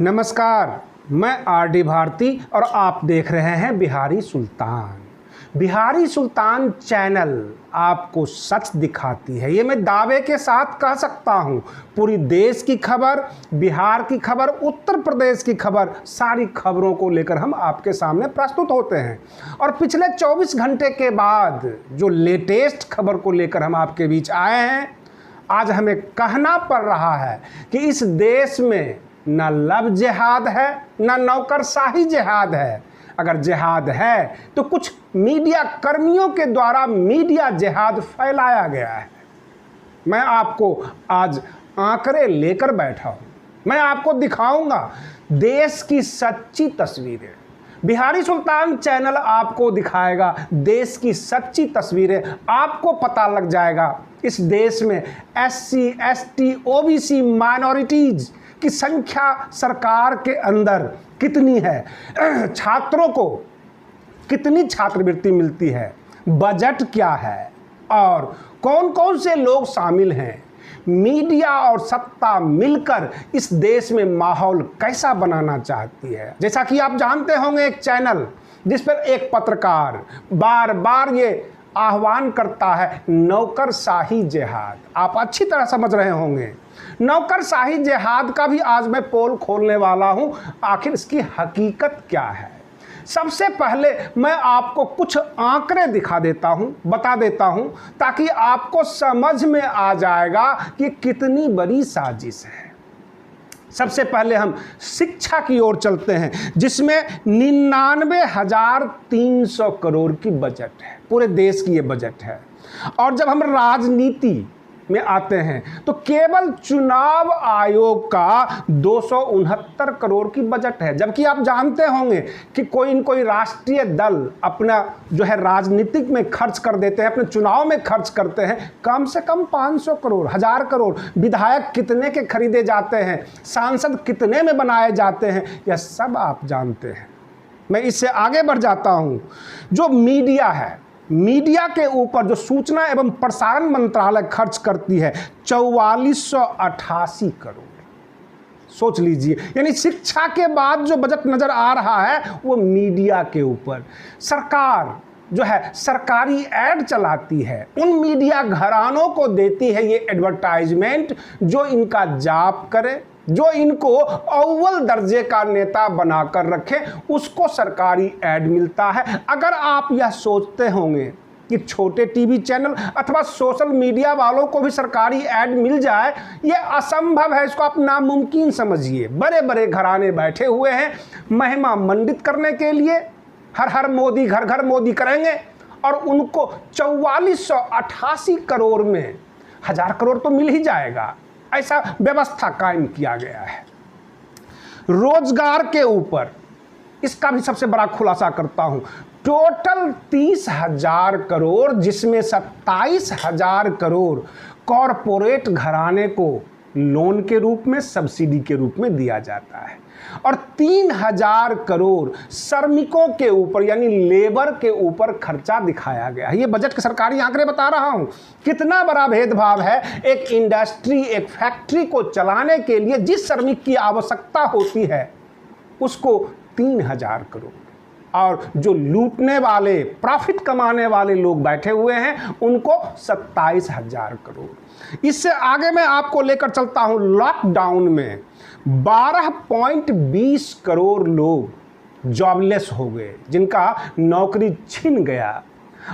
नमस्कार, मैं आर.डी. भारती और आप देख रहे हैं बिहारी सुल्तान। बिहारी सुल्तान चैनल आपको सच दिखाती है, ये मैं दावे के साथ कह सकता हूँ। पूरी देश की खबर, बिहार की खबर, उत्तर प्रदेश की खबर, सारी खबरों को लेकर हम आपके सामने प्रस्तुत होते हैं। और पिछले 24 घंटे के बाद जो लेटेस्ट खबर को लेकर हम आपके बीच आए हैं, आज हमें कहना पड़ रहा है कि इस देश में न लव जिहाद है, न नौकरशाही जिहाद है। अगर जिहाद है तो कुछ मीडिया कर्मियों के द्वारा मीडिया जिहाद फैलाया गया है। मैं आपको आज आंकड़े लेकर बैठा हूं, मैं आपको दिखाऊंगा देश की सच्ची तस्वीरें। बिहारी सुल्तान चैनल आपको दिखाएगा देश की सच्ची तस्वीरें। आपको पता लग जाएगा इस देश में SC, ST, OBC माइनॉरिटीज की संख्या सरकार के अंदर कितनी है, छात्रों को कितनी छात्रवृत्ति मिलती है, बजट क्या है और कौन कौन से लोग शामिल हैं। मीडिया और सत्ता मिलकर इस देश में माहौल कैसा बनाना चाहती है। जैसा कि आप जानते होंगे, एक चैनल जिस पर एक पत्रकार बार बार ये आह्वान करता है नौकरशाही जिहाद। आप अच्छी तरह समझ रहे होंगे, नौकरशाही जिहाद का भी आज मैं पोल खोलने वाला हूं। आखिर इसकी हकीकत क्या है। सबसे पहले मैं आपको कुछ आंकड़े दिखा देता हूं, बता देता हूं, ताकि आपको समझ में आ जाएगा कि कितनी बड़ी साजिश है। सबसे पहले हम शिक्षा की ओर चलते हैं, जिसमें 99,300 करोड़ की बजट है। पूरे देश की ये बजट है। और जब हम राजनीति में आते हैं तो केवल चुनाव आयोग का 269 करोड़ की बजट है। जबकि आप जानते होंगे कि कोई न कोई राष्ट्रीय दल अपना जो है राजनीतिक में खर्च कर देते हैं, अपने चुनाव में खर्च करते हैं कम से कम 500 करोड़, 1000 करोड़। विधायक कितने के खरीदे जाते हैं, सांसद कितने में बनाए जाते हैं, यह सब आप जानते हैं। मैं इससे आगे बढ़ जाता हूं। जो मीडिया है, मीडिया के ऊपर जो सूचना एवं प्रसारण मंत्रालय खर्च करती है 4488 करोड़। सोच लीजिए, यानी शिक्षा के बाद जो बजट नजर आ रहा है वो मीडिया के ऊपर। सरकार जो है सरकारी एड चलाती है, उन मीडिया घरानों को देती है ये एडवर्टाइजमेंट जो इनका जाप करे, जो इनको अव्वल दर्जे का नेता बनाकर रखे, उसको सरकारी एड मिलता है। अगर आप यह सोचते होंगे कि छोटे टीवी चैनल अथवा सोशल मीडिया वालों को भी सरकारी एड मिल जाए, यह असंभव है। इसको आप नामुमकिन समझिए। बड़े बड़े घराने बैठे हुए हैं महिमा मंडित करने के लिए, हर हर मोदी, घर घर मोदी करेंगे, और उनको 4488 करोड़ में 1000 करोड़ तो मिल ही जाएगा। ऐसा व्यवस्था कायम किया गया है। रोजगार के ऊपर इसका भी सबसे बड़ा खुलासा करता हूं। टोटल 30,000 करोड़, जिसमें 27,000 करोड़ कॉरपोरेट घराने को लोन के रूप में, सब्सिडी के रूप में दिया जाता है, और 3,000 करोड़ श्रमिकों के ऊपर यानी लेबर के ऊपर खर्चा दिखाया गया है। ये बजट के सरकारी आंकड़े बता रहा हूं। कितना बड़ा भेदभाव है। एक इंडस्ट्री, एक फैक्ट्री को चलाने के लिए जिस श्रमिक की आवश्यकता होती है उसको 3,000 करोड़, और जो लूटने वाले, प्रॉफिट कमाने वाले लोग बैठे हुए हैं उनको 27,000 करोड़। इससे आगे मैं आपको लेकर चलता हूं। लॉकडाउन में 12.20 करोड़ लोग जॉबलेस हो गए, जिनका नौकरी छिन गया,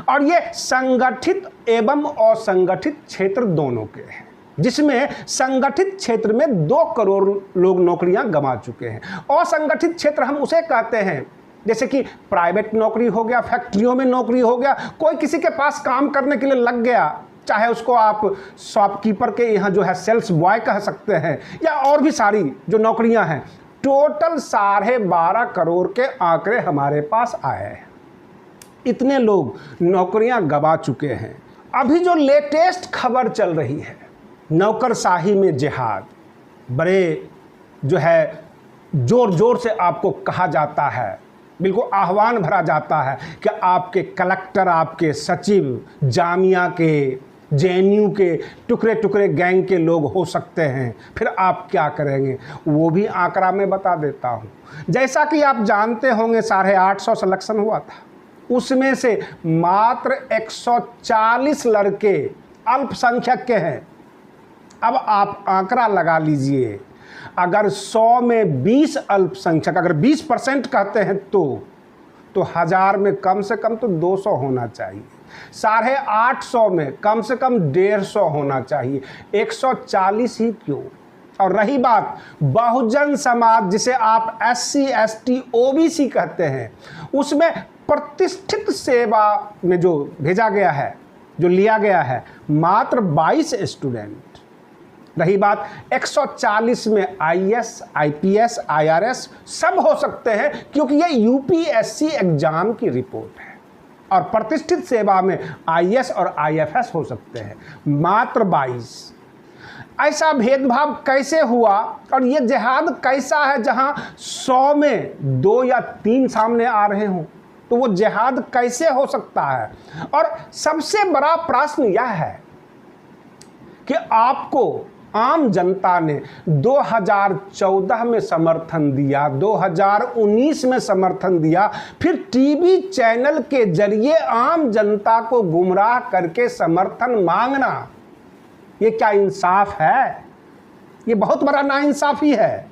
और ये संगठित एवं असंगठित क्षेत्र दोनों के हैं, जिसमें संगठित क्षेत्र में 2 करोड़ लोग नौकरियां गंवा चुके हैं। असंगठित क्षेत्र हम उसे कहते हैं जैसे कि प्राइवेट नौकरी हो गया, फैक्ट्रियों में नौकरी हो गया, कोई किसी के पास काम करने के लिए लग गया, चाहे उसको आप शॉपकीपर के यहाँ जो है सेल्स बॉय कह सकते हैं, या और भी सारी जो नौकरियां हैं। टोटल 12.5 करोड़ के आंकड़े हमारे पास आए हैं। इतने लोग नौकरियां गंवा चुके हैं। अभी जो लेटेस्ट खबर चल रही है, नौकरशाही में जिहाद, बड़े जो है जोर जोर से आपको कहा जाता है, बिल्कुल आह्वान भरा जाता है कि आपके कलेक्टर, आपके सचिव, जामिया के जेएनयू के टुकड़े टुकड़े गैंग के लोग हो सकते हैं, फिर आप क्या करेंगे? वो भी आंकड़ा में बता देता हूँ। जैसा कि आप जानते होंगे 850 सिलेक्शन हुआ था, उसमें से मात्र 140 लड़के अल्पसंख्यक के हैं। अब आप आंकड़ा लगा लीजिए, अगर 100 में 20 अल्पसंख्यक, अगर 20% कहते हैं तो 1000 में कम से कम तो 200 होना चाहिए, 850 में कम से कम 150 होना चाहिए, 140 ही क्यों? और रही बात बहुजन समाज, जिसे आप SC ST OBC कहते हैं, उसमें प्रतिष्ठित सेवा में जो भेजा गया है, जो लिया गया है, मात्र 22 स्टूडेंट। रही बात 140 में IAS IPS IRS सब हो सकते हैं, क्योंकि ये UPSC एग्जाम की रिपोर्ट है। और प्रतिष्ठित सेवा में IAS और IFS हो सकते हैं, मात्र 22। ऐसा भेदभाव कैसे हुआ? और ये जिहाद कैसा है जहां 100 में 2 या 3 सामने आ रहे हों? तो वो जिहाद कैसे हो सकता है? और सबसे बड़ा प्रश्न यह है कि आपको आम जनता ने 2014 में समर्थन दिया, 2019 में समर्थन दिया, फिर टीवी चैनल के जरिए आम जनता को गुमराह करके समर्थन मांगना, ये क्या इंसाफ है? ये बहुत बड़ा नाइंसाफी है।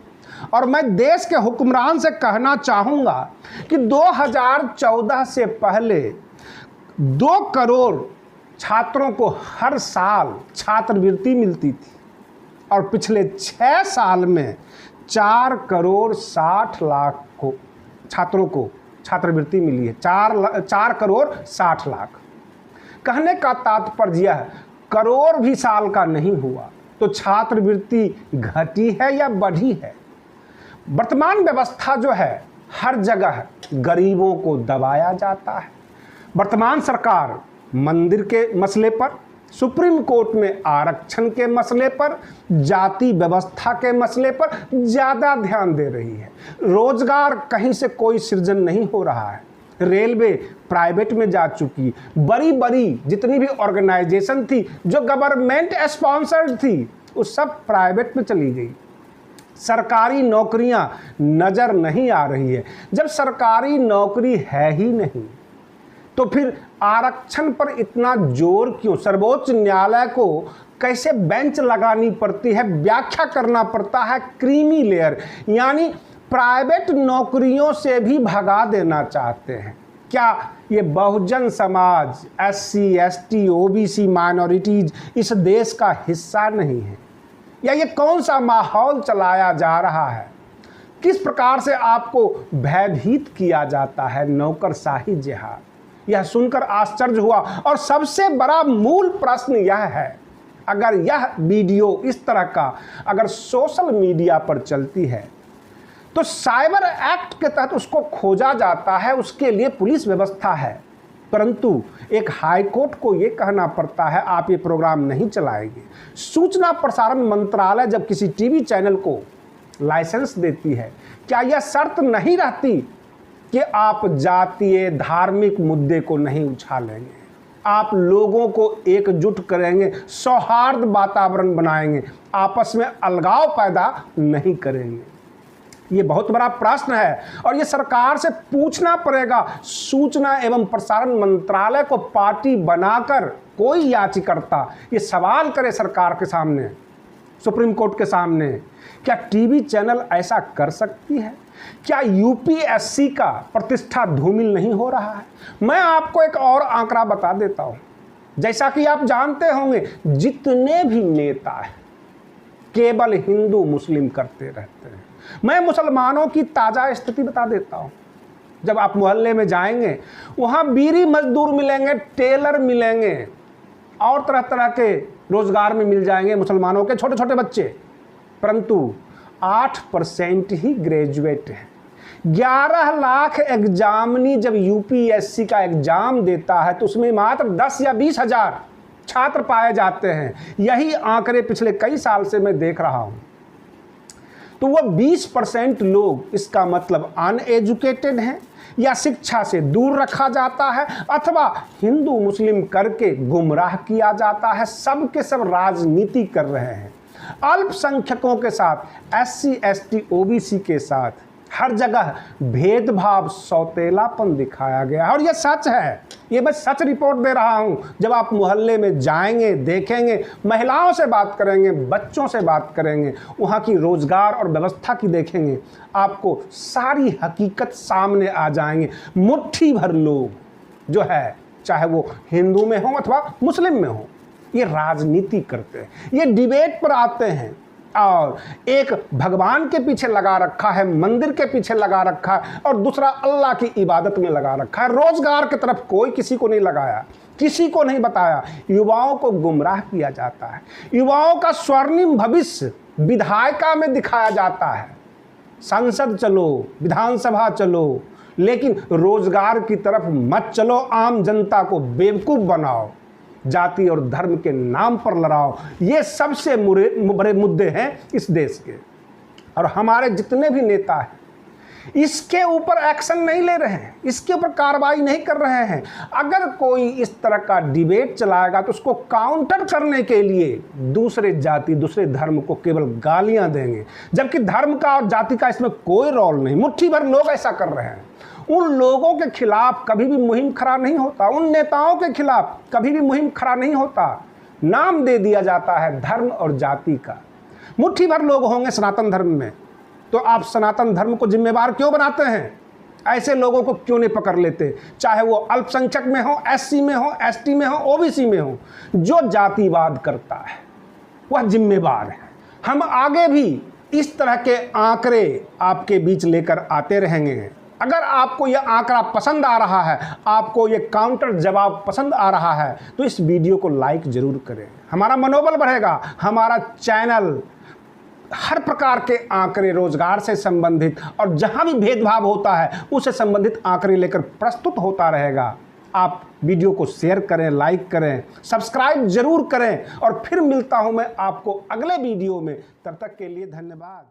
और मैं देश के हुक्मरान से कहना चाहूँगा कि 2014 से पहले 2 करोड़ छात्रों को हर साल छात्रवृत्ति मिलती थी, और पिछले 6 साल में 4 करोड़ 60 लाख को छात्रों को छात्रवृत्ति मिली है। 4 करोड़ 60 लाख। कहने का तात्पर्य यह, करोड़ भी साल का नहीं हुआ तो छात्रवृत्ति घटी है या बढ़ी है? वर्तमान व्यवस्था जो है, हर जगह गरीबों को दबाया जाता है। वर्तमान सरकार मंदिर के मसले पर, सुप्रीम कोर्ट में आरक्षण के मसले पर, जाति व्यवस्था के मसले पर ज़्यादा ध्यान दे रही है। रोजगार कहीं से कोई सृजन नहीं हो रहा है। रेलवे प्राइवेट में जा चुकी, बड़ी बड़ी जितनी भी ऑर्गेनाइजेशन थी जो गवर्नमेंट स्पॉन्सर्ड थी, वो सब प्राइवेट में चली गई। सरकारी नौकरियां नज़र नहीं आ रही है। जब सरकारी नौकरी है ही नहीं तो फिर आरक्षण पर इतना जोर क्यों? सर्वोच्च न्यायालय को कैसे बेंच लगानी पड़ती है, व्याख्या करना पड़ता है, क्रीमी लेयर, यानी प्राइवेट नौकरियों से भी भगा देना चाहते हैं। क्या ये Bahujan Samaj, SC ST OBC minorities इस देश का हिस्सा नहीं है? या ये कौन सा माहौल चलाया जा रहा है? किस प्रकार से आपको भयभीत किया जाता है? नौकरशाही जिहाद, यह सुनकर आश्चर्य हुआ। और सबसे बड़ा मूल प्रश्न यह है, अगर यह वीडियो इस तरह का अगर सोशल मीडिया पर चलती है तो साइबर एक्ट के तहत उसको खोजा जाता है, उसके लिए पुलिस व्यवस्था है, परंतु एक हाई कोर्ट को ये कहना पड़ता है आप ये प्रोग्राम नहीं चलाएंगे। सूचना प्रसारण मंत्रालय जब किसी टीवी चैनल को लाइसेंस देती है, क्या यह शर्त नहीं रहती कि आप जातीय धार्मिक मुद्दे को नहीं उछालेंगे, आप लोगों को एकजुट करेंगे, सौहार्द वातावरण बनाएंगे, आपस में अलगाव पैदा नहीं करेंगे? ये बहुत बड़ा प्रश्न है और ये सरकार से पूछना पड़ेगा। सूचना एवं प्रसारण मंत्रालय को पार्टी बनाकर कोई याचिकाकर्ता ये सवाल करे सरकार के सामने, सुप्रीम कोर्ट के सामने, क्या टीवी चैनल ऐसा कर सकती है? क्या UPSC का प्रतिष्ठा धूमिल नहीं हो रहा है? मैं आपको एक और आंकड़ा बता देता हूं। जैसा कि आप जानते होंगे, जितने भी नेता हैं केवल हिंदू मुस्लिम करते रहते हैं। मैं मुसलमानों की ताज़ा स्थिति बता देता हूं। जब आप मोहल्ले में जाएंगे, वहां बीड़ी मजदूर मिलेंगे, टेलर मिलेंगे, और तरह तरह के रोजगार में मिल जाएंगे मुसलमानों के छोटे छोटे बच्चे, परंतु 8% ही ग्रेजुएट हैं। 11 लाख एग्जामिनी जब UPSC का एग्जाम देता है तो उसमें मात्र 10 या 20 हजार छात्र पाए जाते हैं। यही आंकड़े पिछले कई साल से मैं देख रहा हूं। तो वह 20% लोग, इसका मतलब अनएजुकेटेड हैं या शिक्षा से दूर रखा जाता है अथवा हिंदू मुस्लिम करके गुमराह किया जाता है। सब के सब राजनीति कर रहे हैं। अल्पसंख्यकों के साथ, SC ST OBC के साथ हर जगह भेदभाव, सौतेलापन दिखाया गया है। और यह सच है, ये मैं सच रिपोर्ट दे रहा हूं। जब आप मोहल्ले में जाएंगे, देखेंगे, महिलाओं से बात करेंगे, बच्चों से बात करेंगे, वहां की रोजगार और व्यवस्था की देखेंगे, आपको सारी हकीकत सामने आ जाएंगे। मुट्ठी भर लोग जो है, चाहे वो हिंदू में हो अथवा मुस्लिम में हो, ये राजनीति करते हैं, ये डिबेट पर आते हैं और एक भगवान के पीछे लगा रखा है, मंदिर के पीछे लगा रखा है और दूसरा अल्लाह की इबादत में लगा रखा है। रोजगार की तरफ कोई किसी को नहीं लगाया, किसी को नहीं बताया। युवाओं को गुमराह किया जाता है, युवाओं का स्वर्णिम भविष्य विधायिका में दिखाया जाता है। संसद चलो, विधानसभा चलो, लेकिन रोजगार की तरफ मत चलो। आम जनता को बेवकूफ़ बनाओ, जाति और धर्म के नाम पर लड़ाओ। ये सबसे बड़े मुद्दे हैं इस देश के। और हमारे जितने भी नेता हैं इसके ऊपर एक्शन नहीं ले रहे हैं, इसके ऊपर कार्रवाई नहीं कर रहे हैं। अगर कोई इस तरह का डिबेट चलाएगा तो उसको काउंटर करने के लिए दूसरे जाति, दूसरे धर्म को केवल गालियां देंगे, जबकि धर्म का और जाति का इसमें कोई रोल नहीं। मुट्ठी भर लोग ऐसा कर रहे हैं। उन लोगों के खिलाफ कभी भी मुहिम खड़ा नहीं होता, उन नेताओं के खिलाफ कभी भी मुहिम खड़ा नहीं होता। नाम दे दिया जाता है धर्म और जाति का। मुट्ठी भर लोग होंगे सनातन धर्म में, तो आप सनातन धर्म को जिम्मेवार क्यों बनाते हैं? ऐसे लोगों को क्यों नहीं पकड़ लेते? चाहे वो अल्पसंख्यक में हो, SC में हो, ST में हो, OBC में हो, जो जातिवाद करता है वह जिम्मेवार है। हम आगे भी इस तरह के आंकड़े आपके बीच लेकर आते रहेंगे। अगर आपको यह आंकड़ा पसंद आ रहा है, आपको यह काउंटर जवाब पसंद आ रहा है, तो इस वीडियो को लाइक जरूर करें। हमारा मनोबल बढ़ेगा। हमारा चैनल हर प्रकार के आंकड़े, रोजगार से संबंधित और जहां भी भेदभाव होता है उससे संबंधित आंकड़े लेकर प्रस्तुत होता रहेगा। आप वीडियो को शेयर करें, लाइक करें, सब्सक्राइब जरूर करें और फिर मिलता हूं मैं आपको अगले वीडियो में। तब तक के लिए धन्यवाद।